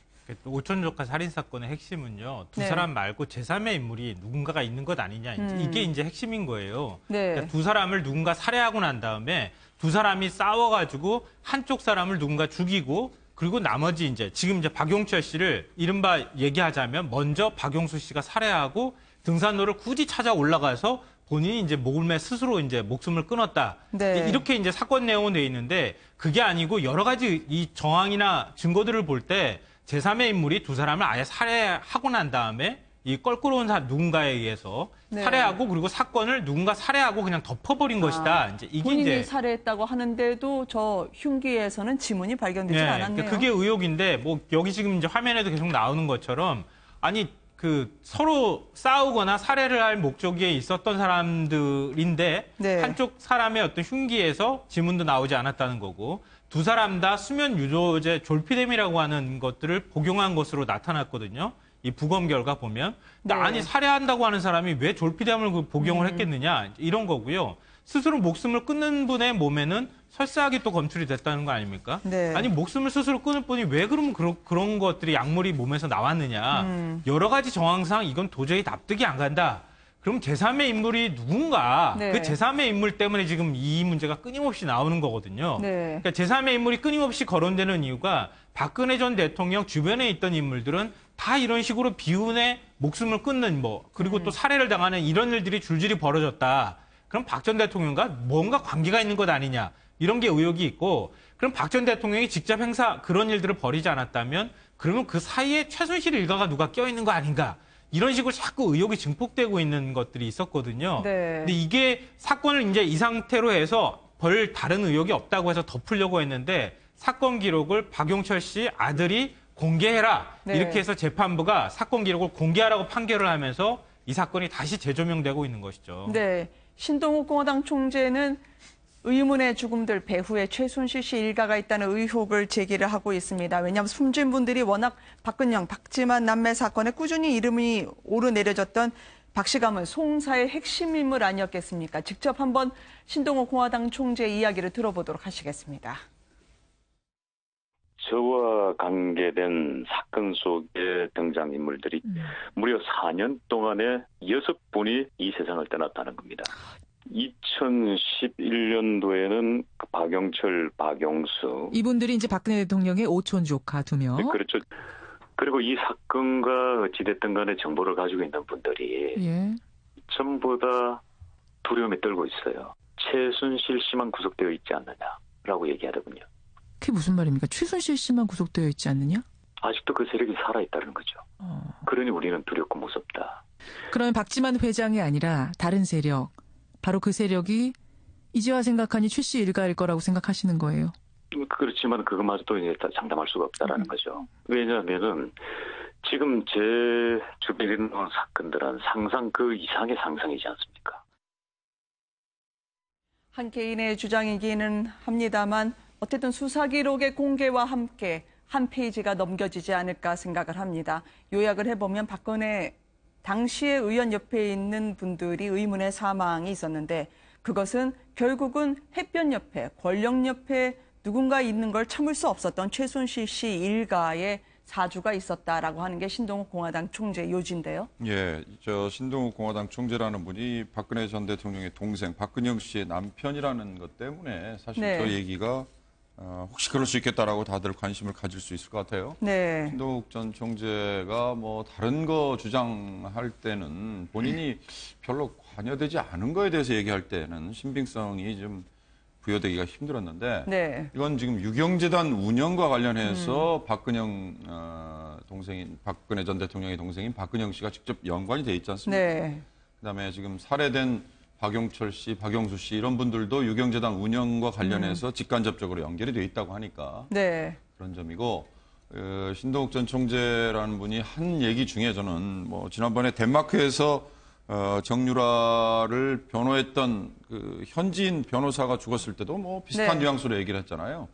오촌 조카 살인 사건의 핵심은요. 두 네. 사람 말고 제3의 인물이 누군가가 있는 것 아니냐. 이게 이제 핵심인 거예요. 네. 그러니까 두 사람을 누군가 살해하고 난 다음에 두 사람이 싸워가지고 한쪽 사람을 누군가 죽이고 그리고 나머지 지금 이제 박용철 씨를 이른바 얘기하자면 먼저 박용수 씨가 살해하고 등산로를 굳이 찾아 올라가서 본인이 이제 목을 매 스스로 이제 목숨을 끊었다. 네. 이렇게 이제 사건 내용은 돼 있는데 그게 아니고 여러 가지 이 정황이나 증거들을 볼 때 제3의 인물이 두 사람을 아예 살해하고 난 다음에 이 껄끄러운 누군가에 의해서 네. 살해하고 그리고 사건을 누군가 살해하고 그냥 덮어버린 것이다. 이제 이게 본인이 이제 살해했다고 하는데도 저 흉기에서는 지문이 발견되지 네, 않았네요. 그러니까 그게 의혹인데 뭐 여기 지금 이제 화면에도 계속 나오는 것처럼 아니 그 서로 싸우거나 살해를 할 목적에 있었던 사람들인데 네. 한쪽 사람의 어떤 흉기에서 지문도 나오지 않았다는 거고 두 사람 다 수면 유도제 졸피뎀이라고 하는 것들을 복용한 것으로 나타났거든요. 이 부검 결과 보면. 근데 네. 아니 살해한다고 하는 사람이 왜 졸피뎀을 복용을 했겠느냐 이런 거고요. 스스로 목숨을 끊는 분의 몸에는 설사하게 또 검출이 됐다는 거 아닙니까? 네. 아니 목숨을 스스로 끊을 분이 왜 그러면 그런 것들이 약물이 몸에서 나왔느냐. 여러 가지 정황상 이건 도저히 납득이 안 간다. 그럼 제3의 인물이 누군가 네. 그 제3의 인물 때문에 지금 이 문제가 끊임없이 나오는 거거든요. 네. 그러니까 제3의 인물이 끊임없이 거론되는 이유가 박근혜 전 대통령 주변에 있던 인물들은 다 이런 식으로 비운의 목숨을 끊는 그리고 또 살해를 당하는 이런 일들이 줄줄이 벌어졌다. 그럼 박 전 대통령과 뭔가 관계가 있는 것 아니냐. 이런 게 의혹이 있고 그럼 박 전 대통령이 직접 그런 일들을 벌이지 않았다면 그러면 그 사이에 최순실 일가가 누가 껴있는 거 아닌가. 이런 식으로 자꾸 의혹이 증폭되고 있는 것들이 있었거든요. 네. 근데 이게 사건을 이제 이 상태로 해서 다른 의혹이 없다고 해서 덮으려고 했는데 사건 기록을 박용철 씨 아들이 공개해라. 네. 이렇게 해서 재판부가 사건 기록을 공개하라고 판결을 하면서 이 사건이 다시 재조명되고 있는 것이죠. 네. 신동욱 공화당 총재는 의문의 죽음들 배후에 최순실 씨 일가가 있다는 의혹을 제기를 하고 있습니다. 왜냐하면 숨진 분들이 워낙 박근영, 박지만 남매 사건에 꾸준히 이름이 오르내려졌던 박씨 가문 송사의 핵심 인물 아니었겠습니까? 직접 한번 신동욱 공화당 총재 이야기를 들어보도록 하시겠습니다. 저와 관계된 사건 속에 등장인물들이 무려 4년 동안에 6분이 이 세상을 떠났다는 겁니다. 2011년도에는 박영철, 박영수. 이분들이 이제 박근혜 대통령의 오촌 조카 2명. 네, 그렇죠. 그리고 이 사건과 어찌됐든 간에 정보를 가지고 있는 분들이 예. 전부 다 두려움에 떨고 있어요. 최순실 씨만 구속되어 있지 않느냐라고 얘기하더군요. 그게 무슨 말입니까? 최순실 씨만 구속되어 있지 않느냐? 아직도 그 세력이 살아있다는 거죠. 그러니 우리는 두렵고 무섭다. 그러면 박지만 회장이 아니라 다른 세력, 바로 그 세력이 이제와 생각하니 최 씨 일가일 거라고 생각하시는 거예요? 그렇지만 그것마저도 이제 장담할 수가 없다라는 거죠. 왜냐하면은 지금 제 주변에 있는 사건들은 상상 그 이상의 상상이지 않습니까? 한 개인의 주장이기는 합니다만 어쨌든 수사 기록의 공개와 함께 한 페이지가 넘겨지지 않을까 생각을 합니다. 요약을 해보면 박근혜 당시의 의원 옆에 있는 분들이 의문의 사망이 있었는데 그것은 결국은 햇볕 옆에, 권력 옆에 누군가 있는 걸 참을 수 없었던 최순실 씨 일가의 사주가 있었다라고 하는 게 신동욱 공화당 총재 요지인데요. 예, 신동욱 공화당 총재라는 분이 박근혜 전 대통령의 동생 박근영 씨의 남편이라는 것 때문에 사실 저 얘기가 혹시 그럴 수 있겠다라고 다들 관심을 가질 수 있을 것 같아요. 네. 신동욱 전 총재가 뭐 다른 거 주장할 때는 본인이 별로 관여되지 않은 거에 대해서 얘기할 때는 신빙성이 좀 부여되기가 힘들었는데 이건 지금 유경재단 운영과 관련해서 박근영 동생인 박근혜 전 대통령의 동생인 박근영 씨가 직접 연관이 돼 있지 않습니까? 네. 그다음에 지금 살해된 박용철 씨, 박영수 씨 이런 분들도 유경재단 운영과 관련해서 직간접적으로 연결이 돼 있다고 하니까 그런 점이고 신동욱 전 총재라는 분이 한 얘기 중에 저는 뭐 지난번에 덴마크에서 정유라를 변호했던 그 현지인 변호사가 죽었을 때도 뭐 비슷한 뉘앙스로 얘기를 했잖아요.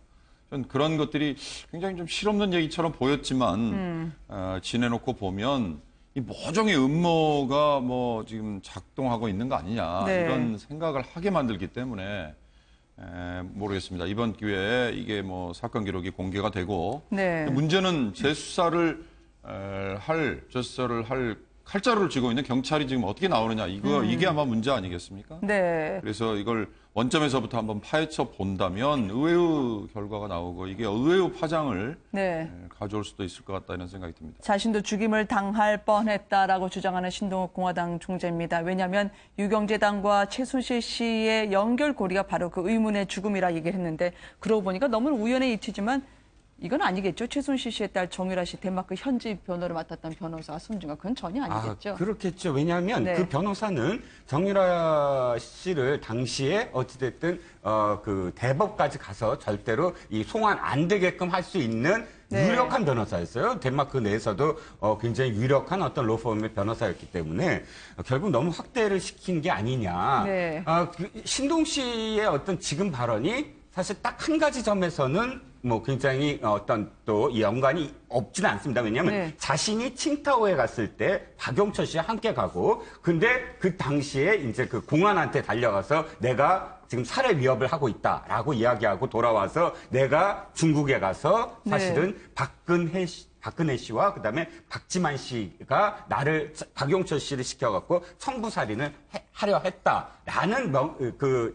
전 그런 것들이 굉장히 좀 실없는 얘기처럼 보였지만 지내놓고 보면 이 모종의 음모가 뭐 지금 작동하고 있는 거 아니냐 이런 생각을 하게 만들기 때문에 모르겠습니다. 이번 기회에 이게 뭐 사건 기록이 공개가 되고 문제는 재수사를 할 칼자루를 쥐고 있는 경찰이 지금 어떻게 나오느냐 이게 아마 문제 아니겠습니까? 네. 그래서 이걸 원점에서부터 한번 파헤쳐 본다면 의외의 결과가 나오고 이게 의외의 파장을 가져올 수도 있을 것 같다 이런 생각이 듭니다. 자신도 죽임을 당할 뻔했다라고 주장하는 신동욱 공화당 총재입니다. 왜냐하면 유경재단과 최순실 씨의 연결고리가 바로 그 의문의 죽음이라 얘기를 했는데 그러고 보니까 너무 우연의 이치지만 이건 아니겠죠. 최순실 씨의 딸 정유라 씨 덴마크 현지 변호를 맡았던 변호사 손준가 그건 전혀 아니겠죠. 그렇겠죠. 왜냐하면 그 변호사는 정유라 씨를 당시에 어찌됐든 그 대법까지 가서 절대로 이 송환 안 되게끔 할 수 있는 유력한 변호사였어요. 덴마크 내에서도 굉장히 유력한 어떤 로펌의 변호사였기 때문에 결국 너무 확대를 시킨 게 아니냐. 신동 씨의 어떤 지금 발언이 사실 딱 한 가지 점에서는 뭐 굉장히 어떤 또 연관이 없지는 않습니다. 왜냐하면 자신이 칭타오에 갔을 때 박용철 씨와 함께 가고 근데 그 당시에 이제 그 공안한테 달려가서 내가 지금 살해 위협을 하고 있다라고 이야기하고 돌아와서 내가 중국에 가서 사실은 박근혜 씨와 그다음에 박지만 씨가 나를 박용철 씨를 시켜갖고 청부살인을 하려 했다라는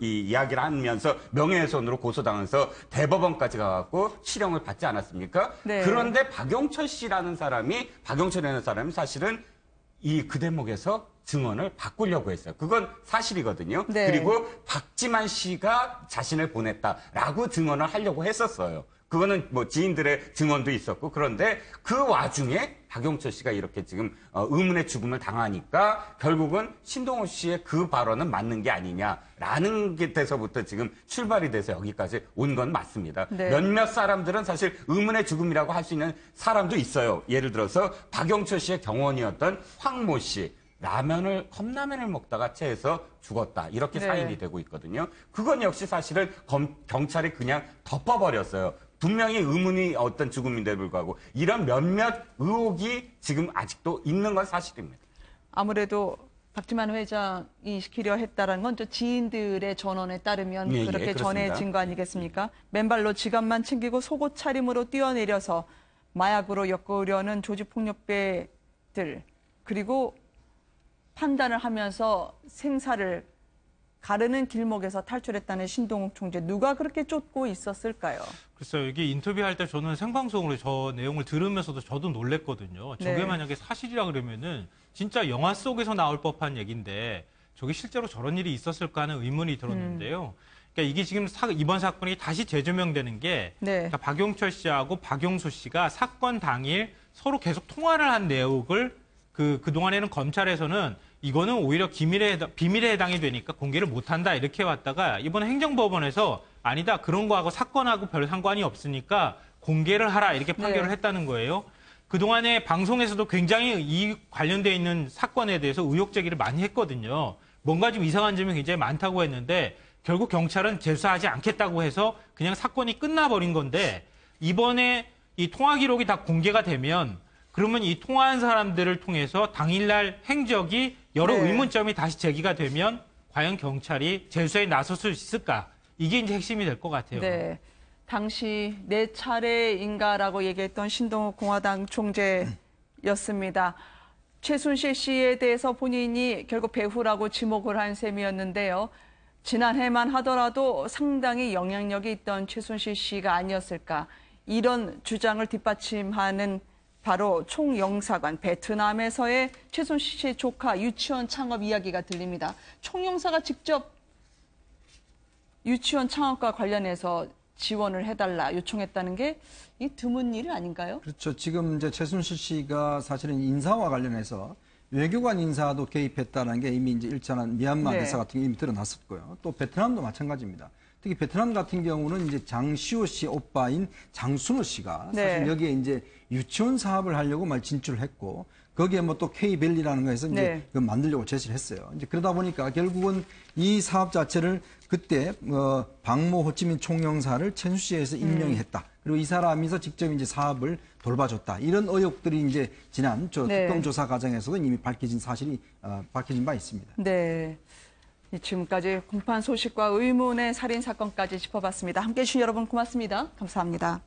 이 이야기를 하면서 명예훼손으로 고소당해서 대법원까지 가갖고 실형을 받지 않았습니까? 그런데 박용철이라는 사람이 사실은 그 대목에서 증언을 바꾸려고 했어요. 그건 사실이거든요. 그리고 박지만 씨가 자신을 보냈다라고 증언을 하려고 했었어요. 그거는 뭐 지인들의 증언도 있었고 그런데 그 와중에 박용철 씨가 이렇게 지금 의문의 죽음을 당하니까 결국은 신동욱 씨의 그 발언은 맞는 게 아니냐라는 게 돼서부터 지금 출발이 돼서 여기까지 온 건 맞습니다. 몇몇 사람들은 사실 의문의 죽음이라고 할 수 있는 사람도 있어요. 예를 들어서 박용철 씨의 경원이었던 황모 씨. 컵라면을 먹다가 체해서 죽었다. 이렇게 사인이 되고 있거든요. 그건 역시 사실은 경찰이 그냥 덮어버렸어요. 분명히 의문이 어떤 죽음인데도 불구하고 이런 몇몇 의혹이 지금 아직도 있는 건 사실입니다. 아무래도 박지만 회장이 시키려 했다라는 건 또 지인들의 전언에 따르면 그렇게 전해진 거 아니겠습니까? 맨발로 지갑만 챙기고 속옷 차림으로 뛰어내려서 마약으로 엮으려는 조직폭력배들 그리고 판단을 하면서 생사를 가르는 길목에서 탈출했다는 신동욱 총재. 누가 그렇게 쫓고 있었을까요? 글쎄요. 이게 인터뷰할 때 저는 생방송으로 저 내용을 들으면서도 저도 놀랬거든요. 저게 네. 만약에 사실이라 그러면은 진짜 영화 속에서 나올 법한 얘기인데 저게 실제로 저런 일이 있었을까 하는 의문이 들었는데요. 그러니까 이게 지금 이번 사건이 다시 재조명되는 게 네. 그러니까 박용철 씨하고 박용수 씨가 사건 당일 서로 계속 통화를 한 내용을 그동안에는 검찰에서는 이거는 오히려 비밀에 해당이 되니까 공개를 못한다 이렇게 왔다가 이번 행정법원에서 아니다 그런 거하고 사건하고 별 상관이 없으니까 공개를 하라 이렇게 판결을 네. 했다는 거예요. 그동안에 방송에서도 굉장히 이 관련돼 있는 사건에 대해서 의혹 제기를 많이 했거든요. 뭔가 좀 이상한 점이 굉장히 많다고 했는데 결국 경찰은 재수하지 않겠다고 해서 그냥 사건이 끝나버린 건데 이번에 이 통화 기록이 다 공개가 되면 그러면 이 통화한 사람들을 통해서 당일날 행적이 여러 네. 의문점이 다시 제기가 되면 과연 경찰이 재수에 나설 수 있을까? 이게 이제 핵심이 될 것 같아요. 네. 당시 내 차례인가라고 얘기했던 신동욱 공화당 총재였습니다. 최순실 씨에 대해서 본인이 결국 배후라고 지목을 한 셈이었는데요. 지난해만 하더라도 상당히 영향력이 있던 최순실 씨가 아니었을까. 이런 주장을 뒷받침하는 바로 총영사관, 베트남에서의 최순실 씨의 조카 유치원 창업 이야기가 들립니다. 총영사가 직접 유치원 창업과 관련해서 지원을 해달라 요청했다는 게 이 드문 일 아닌가요? 그렇죠. 지금 이제 최순실 씨가 사실은 인사와 관련해서 외교관 인사도 개입했다는 게 이미 이제 일전한 미얀마 네. 대사 같은 게 이미 드러났었고요. 또 베트남도 마찬가지입니다. 특히 베트남 같은 경우는 이제 장시호 씨 오빠인 장순호 씨가 사실 네. 여기에 이제 유치원 사업을 하려고 말 진출을 했고 거기에 뭐 또 K밸리라는 거에서 이제 네. 그걸 만들려고 제시를 했어요. 이제 그러다 보니까 결국은 이 사업 자체를 그때 박모 호치민 총영사를 최순실에서 임명이 했다. 그리고 이 사람이서 직접 이제 사업을 돌봐줬다. 이런 의혹들이 이제 지난 네. 특검 조사 과정에서도 이미 밝혀진 사실이 밝혀진 바 있습니다. 네. 지금까지 공판 소식과 의문의 살인 사건까지 짚어봤습니다. 함께해 주신 여러분 고맙습니다. 감사합니다.